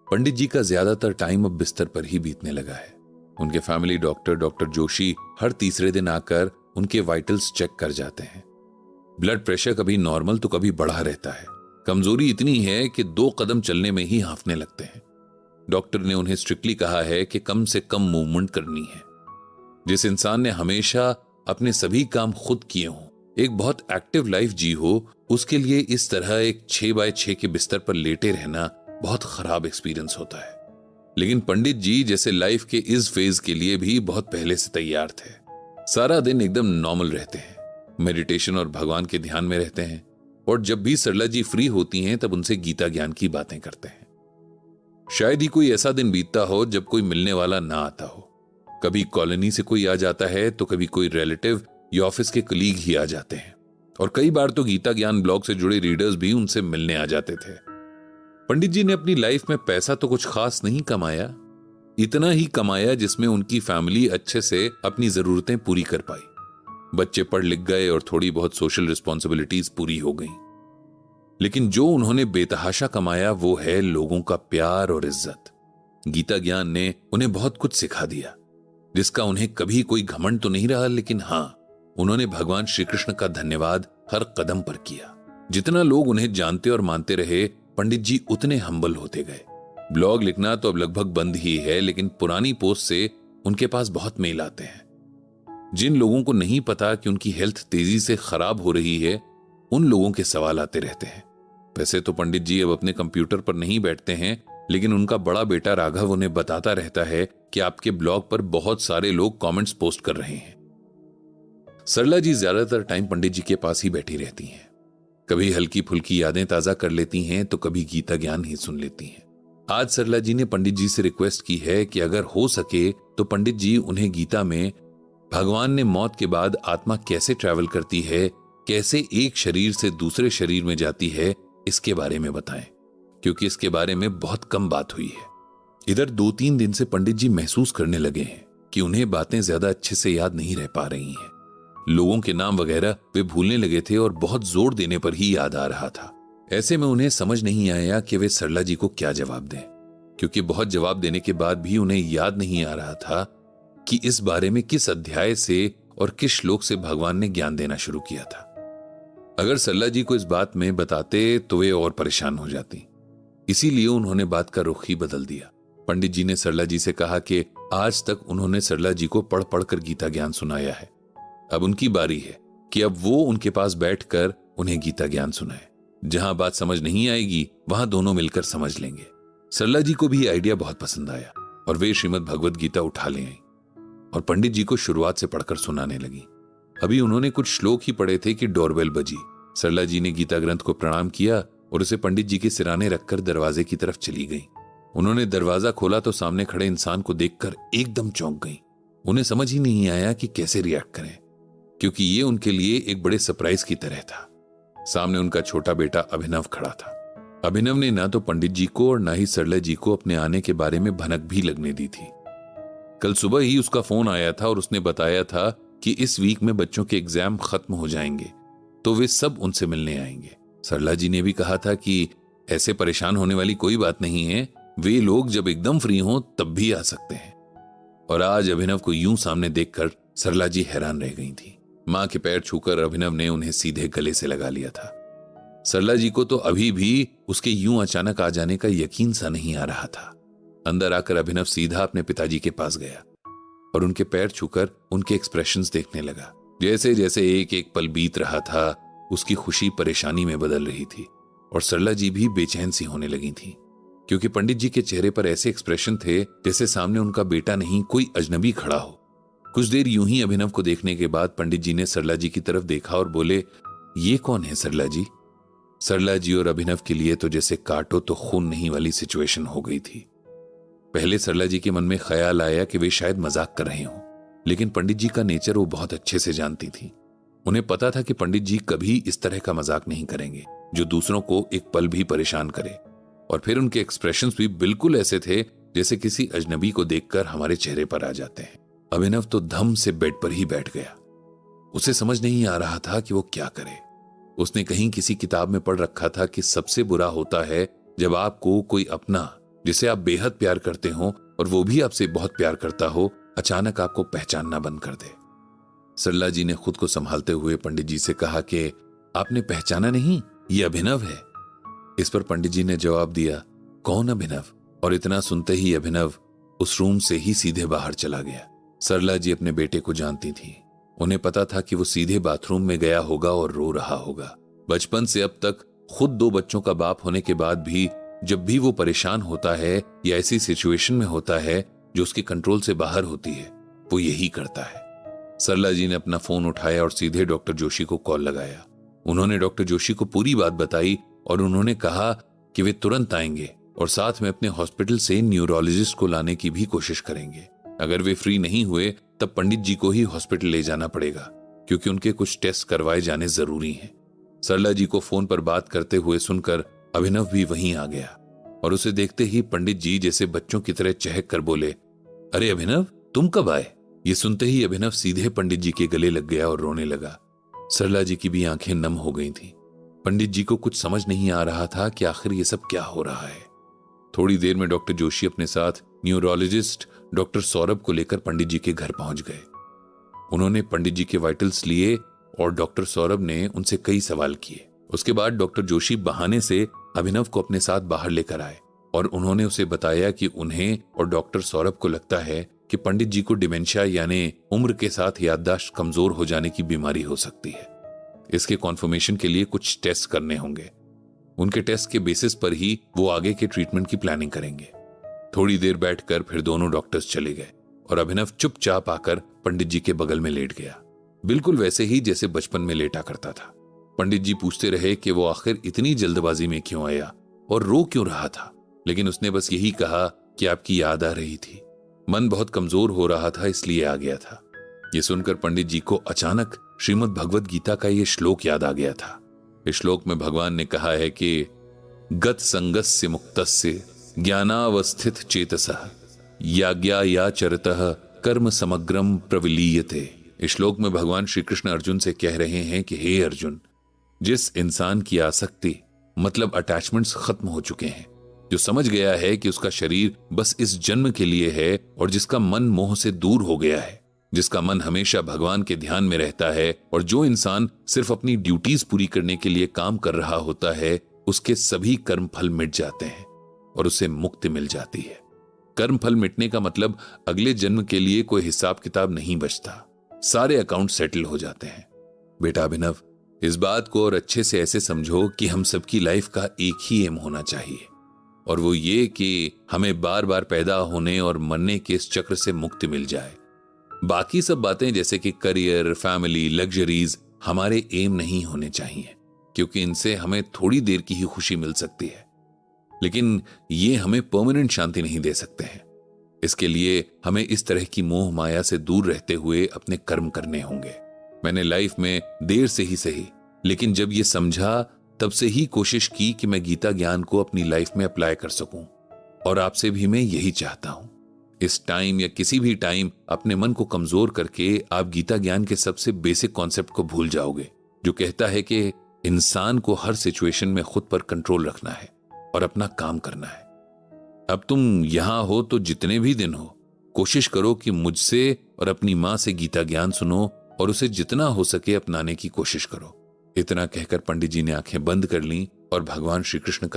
पंडित जी का ज्यादातर टाइम अब बिस्तर पर ही बीतने लगा है। उनके फैमिली डॉक्टर जोशी हर तीसरे दिन आकर उनके वाइटल्स चेक कर जाते हैं। ब्लड प्रेशर कभी नॉर्मल तो कभी बढ़ा रहता है। कमजोरी इतनी है कि 2 कदम चलने में ही हांफने लगते हैं। डॉक्टर ने उन्हें स्ट्रिक्टली कहा है कि कम से कम मूवमेंट करनी है। जिस इंसान ने हमेशा अपने सभी काम खुद किए हों, एक बहुत एक्टिव लाइफ जी हो, उसके लिए इस तरह एक 6x6 के बिस्तर पर लेटे रहना बहुत खराब एक्सपीरियंस होता है। लेकिन पंडित जी जैसे लाइफ के इस फेज के लिए भी बहुत पहले से तैयार थे। सारा दिन एकदम नॉर्मल रहते हैं, मेडिटेशन और भगवान के ध्यान में रहते हैं, और जब भी सरला जी फ्री होती हैं तब उनसे गीता ज्ञान की बातें करते हैं। शायद ही कोई ऐसा दिन बीतता हो जब कोई मिलने वाला ना आता हो। कभी कॉलोनी से कोई आ जाता है तो कभी कोई रिलेटिव या ऑफिस के कलीग ही आ जाते हैं, और कई बार तो गीता ज्ञान ब्लॉग से जुड़े रीडर्स भी उनसे मिलने आ जाते थे। पंडित जी ने अपनी लाइफ में पैसा तो कुछ खास नहीं कमाया, इतना ही कमाया जिसमें उनकी फैमिली अच्छे से अपनी जरूरतें पूरी कर पाई। बच्चे पढ़ लिख गए और थोड़ी बहुत सोशल रिस्पॉन्सिबिलिटीज पूरी हो गई। लेकिन जो उन्होंने बेतहाशा कमाया वो है लोगों का प्यार और इज्जत। गीता ज्ञान ने उन्हें बहुत कुछ सिखा दिया, जिसका उन्हें कभी कोई घमंड तो नहीं रहा, लेकिन हां, उन्होंने भगवान श्री कृष्ण का धन्यवाद हर कदम पर किया। जितना लोग उन्हें जानते और मानते रहे, पंडित जी उतने हम्बल होते गए। ब्लॉग लिखना तो अब लगभग बंद ही है, लेकिन पुरानी पोस्ट से उनके पास बहुत मेल आते हैं। जिन लोगों को नहीं पता कि उनकी हेल्थ तेजी से खराब हो रही है, उन लोगों के सवाल आते रहते हैं। वैसे तो पंडित जी अब अपने कंप्यूटर पर नहीं बैठते हैं, लेकिन उनका बड़ा बेटा राघव उन्हें बताता रहता है कि आपके ब्लॉग पर बहुत सारे लोग कमेंट्स पोस्ट कर रहे हैं। सरला जी ज्यादातर टाइम पंडित जी के पास ही बैठी रहती हैं। कभी हल्की फुल्की यादें ताजा कर लेती हैं तो कभी गीता ज्ञान ही सुन लेती हैं। आज सरला जी ने पंडित जी से रिक्वेस्ट की है कि अगर हो सके तो पंडित जी उन्हें गीता में भगवान ने मौत के बाद आत्मा कैसे ट्रैवल करती है, कैसे एक शरीर से दूसरे शरीर में जाती है, इसके बारे में बताएं, क्योंकि इसके बारे में बहुत कम बात हुई है। इधर 2-3 दिन से पंडित जी महसूस करने लगे हैं कि उन्हें बातें ज्यादा अच्छे से याद नहीं रह पा रही हैं। लोगों के नाम वगैरह वे भूलने लगे थे और बहुत जोर देने पर ही याद आ रहा था। ऐसे में उन्हें समझ नहीं आया कि वे सरला जी को क्या जवाब दें, क्योंकि बहुत जवाब देने के बाद भी उन्हें याद नहीं आ रहा था कि इस बारे में किस अध्याय से और किस श्लोक से भगवान ने ज्ञान देना शुरू किया था। अगर सरला जी को इस बात में बताते तो वे और परेशान हो जाती, इसीलिए उन्होंने बात का रुख ही बदल दिया। पंडित जी ने सरला जी से कहा कि आज तक उन्होंने सरला जी को पढ़ पढ़कर गीता ज्ञान सुनाया है, अब उनकी बारी है कि अब वो उनके पास बैठकर उन्हें गीता ज्ञान सुनाए। जहां बात समझ नहीं आएगी वहां दोनों मिलकर समझ लेंगे। सरला जी को भी आइडिया बहुत पसंद आया और वे श्रीमद् भगवद गीता उठा ले आई और पंडित जी को शुरुआत से पढ़कर सुनाने लगी। अभी उन्होंने कुछ श्लोक ही पढ़े थे कि डोरबेल बजी। सरला जी ने गीता ग्रंथ को प्रणाम किया और उसे पंडित जी के सिराने रखकर दरवाजे की तरफ चली गई। उन्होंने दरवाजा खोला तो सामने खड़े इंसान को देखकर एकदम चौंक गई। उन्हें समझ ही नहीं आया कि कैसे रिएक्ट करें, क्योंकि ये उनके लिए एक बड़े सरप्राइज की तरह था। सामने उनका छोटा बेटा अभिनव खड़ा था। अभिनव ने ना तो पंडित जी को और ना ही सरला जी को अपने आने के बारे में भनक भी लगने दी थी। कल सुबह ही उसका फोन आया था और उसने बताया था कि इस वीक में बच्चों के एग्जाम खत्म हो जाएंगे तो वे सब उनसे मिलने आएंगे। सरला जी ने भी कहा था कि ऐसे परेशान होने वाली कोई बात नहीं है, वे लोग जब एकदम फ्री हों तब भी आ सकते हैं। और आज अभिनव को यूं सामने देखकर सरला जी हैरान रह गई थी। मां के पैर छूकर अभिनव ने उन्हें सीधे गले से लगा लिया था। सरला जी को तो अभी भी उसके यूं अचानक आ जाने का यकीन सा नहीं आ रहा था। अंदर आकर अभिनव सीधा अपने पिताजी के पास गया और उनके पैर छूकर उनके एक्सप्रेशंस देखने लगा। जैसे जैसे एक एक पल बीत रहा था, उसकी खुशी परेशानी में बदल रही थी और सरला जी भी बेचैन सी होने लगी थी, क्योंकि पंडित जी के चेहरे पर ऐसे एक्सप्रेशन थे जैसे सामने उनका बेटा नहीं कोई अजनबी खड़ा हो। कुछ देर यूं ही अभिनव को देखने के बाद पंडित जी ने सरला जी की तरफ देखा और बोले, ये कौन है सरला जी? सरला जी और अभिनव के लिए तो जैसे काटो तो खून नहीं वाली सिचुएशन हो गई थी। पहले सरला जी के मन में ख्याल आया कि वे शायद मजाक कर रहे हों, लेकिन पंडित जी का नेचर वो बहुत अच्छे से जानती थी। उन्हें पता था कि पंडित जी कभी इस तरह का मजाक नहीं करेंगे जो दूसरों को एक पल भी परेशान करे। और फिर उनके एक्सप्रेशंस भी बिल्कुल ऐसे थे जैसे किसी अजनबी को देखकर हमारे चेहरे पर आ जाते हैं। अभिनव तो धम से बेड पर ही बैठ गया। उसे समझ नहीं आ रहा था कि वो क्या करे। उसने कहीं किसी किताब में पढ़ रखा था कि सबसे बुरा होता है जब आपको कोई अपना जिसे आप बेहद प्यार करते हो और वो भी आपसे बहुत प्यार करता हो, अचानक आपको पहचानना बंद कर दे। सरला जी ने खुद को संभालते हुए पंडित जी से कहा कि आपने पहचाना नहीं, ये अभिनव है। इस पर पंडित जी ने जवाब दिया, कौन अभिनव? और इतना सुनते ही अभिनव उस रूम से ही सीधे बाहर चला गया। सरला जी अपने बेटे को जानती थी। उन्हें पता था कि वो सीधे बाथरूम में गया होगा और रो रहा होगा। बचपन से अब तक खुद 2 बच्चों का बाप होने के बाद भी जब भी वो परेशान होता है या ऐसी सिचुएशन में होता है जो उसके कंट्रोल से बाहर होती है, वो यही करता है। सरला जी ने अपना फोन उठाया और सीधे डॉक्टर जोशी को कॉल लगाया। उन्होंने डॉक्टर जोशी को पूरी बात बताई और उन्होंने कहा कि वे तुरंत आएंगे और साथ में अपने हॉस्पिटल से न्यूरोलॉजिस्ट को लाने की भी कोशिश करेंगे। अगर वे फ्री नहीं हुए तब पंडित जी को ही हॉस्पिटल ले जाना पड़ेगा, क्योंकि उनके कुछ टेस्ट करवाए जाने जरूरी हैं। सरला जी को फोन पर बात करते हुए सुनकर अभिनव भी वहीं आ गया और उसे देखते ही पंडित जी जैसे बच्चों की तरह चहक कर बोले, अरे अभिनव, तुम कब आए? ये सुनते ही अभिनव सीधे पंडित जी के गले लग गया और रोने लगा। सरला जी की भी आंखें नम हो गई थीं। पंडित जी को कुछ समझ नहीं आ रहा था कि आखिर ये सब क्या हो रहा है। थोड़ी देर में डॉक्टर जोशी अपने साथ न्यूरोलॉजिस्ट डॉक्टर सौरभ को लेकर पंडित जी के घर पहुंच गए। उन्होंने पंडित जी के वाइटल्स लिए और डॉक्टर सौरभ ने उनसे कई सवाल किए। उसके बाद डॉक्टर जोशी बहाने से अभिनव को अपने साथ बाहर लेकर आए और उन्होंने उसे बताया कि उन्हें और डॉक्टर सौरभ को लगता है कि पंडित जी को डिमेंशिया यानी उम्र के साथ याददाश्त कमजोर हो जाने की बीमारी हो सकती है। इसके कॉन्फर्मेशन के लिए कुछ टेस्ट करने होंगे। उनके टेस्ट के बेसिस पर ही वो आगे के ट्रीटमेंट की प्लानिंग करेंगे। थोड़ी देर बैठकर फिर दोनों डॉक्टर्स चले गए और अभिनव चुपचाप आकर पंडित जी के बगल में लेट गया, बिल्कुल वैसे ही जैसे बचपन में लेटा करता था। पंडित जी पूछते रहे कि वो आखिर इतनी जल्दबाजी में क्यों आया और रो क्यों रहा था, लेकिन उसने बस यही कहा कि आपकी याद आ रही थी, मन बहुत कमजोर हो रहा था इसलिए आ गया था। ये सुनकर पंडित जी को अचानक श्रीमद् भगवद गीता का ये श्लोक याद आ गया था। इस श्लोक में भगवान ने कहा है कि गत संगस्य मुक्तस्य ज्ञानावस्थित चेतसः याज्ञायाचरतः कर्म समग्रम प्रविलीयते। इस श्लोक में भगवान श्री कृष्ण अर्जुन से कह रहे हैं कि हे अर्जुन, जिस इंसान की आसक्ति मतलब अटैचमेंट्स खत्म हो चुके हैं, जो समझ गया है कि उसका शरीर बस इस जन्म के लिए है और जिसका मन मोह से दूर हो गया है, जिसका मन हमेशा भगवान के ध्यान में रहता है और जो इंसान सिर्फ अपनी ड्यूटीज पूरी करने के लिए काम कर रहा होता है, उसके सभी कर्म फल मिट जाते हैं और उसे मुक्ति मिल जाती है। कर्म फल मिटने का मतलब अगले जन्म के लिए कोई हिसाब किताब नहीं बचता, सारे अकाउंट सेटल हो जाते हैं। बेटा अभिनव, इस बात को और अच्छे से ऐसे समझो कि हम सबकी लाइफ का एक ही एम होना चाहिए और वो ये कि हमें बार बार पैदा होने और मरने के इस चक्र से मुक्ति मिल जाए। बाकी सब बातें जैसे कि करियर, फैमिली, लग्जरीज हमारे एम नहीं होने चाहिए, क्योंकि इनसे हमें थोड़ी देर की ही खुशी मिल सकती है, लेकिन ये हमें परमानेंट शांति नहीं दे सकते हैं। इसके लिए हमें इस तरह की मोह माया से दूर रहते हुए अपने कर्म करने होंगे। मैंने लाइफ में देर से ही सही, लेकिन जब ये समझा तब से ही कोशिश की कि मैं गीता ज्ञान को अपनी लाइफ में अप्लाई कर सकूं और आपसे भी मैं यही चाहता हूं। इस टाइम या किसी भी टाइम अपने मन को कमजोर करके आप गीता ज्ञान के सबसे बेसिक कॉन्सेप्ट को भूल जाओगे, जो कहता है कि इंसान को हर सिचुएशन में खुद पर कंट्रोल रखना है और अपना काम करना है। अब तुम यहां हो तो जितने भी दिन हो, कोशिश करो कि मुझसे और अपनी मां से गीता ज्ञान सुनो और उसे जितना हो सके अपनाने की कोशिश करो। इतना कहकर पंडित जी ने आंखें बंद कर लीं और भगवान श्री कृष्ण का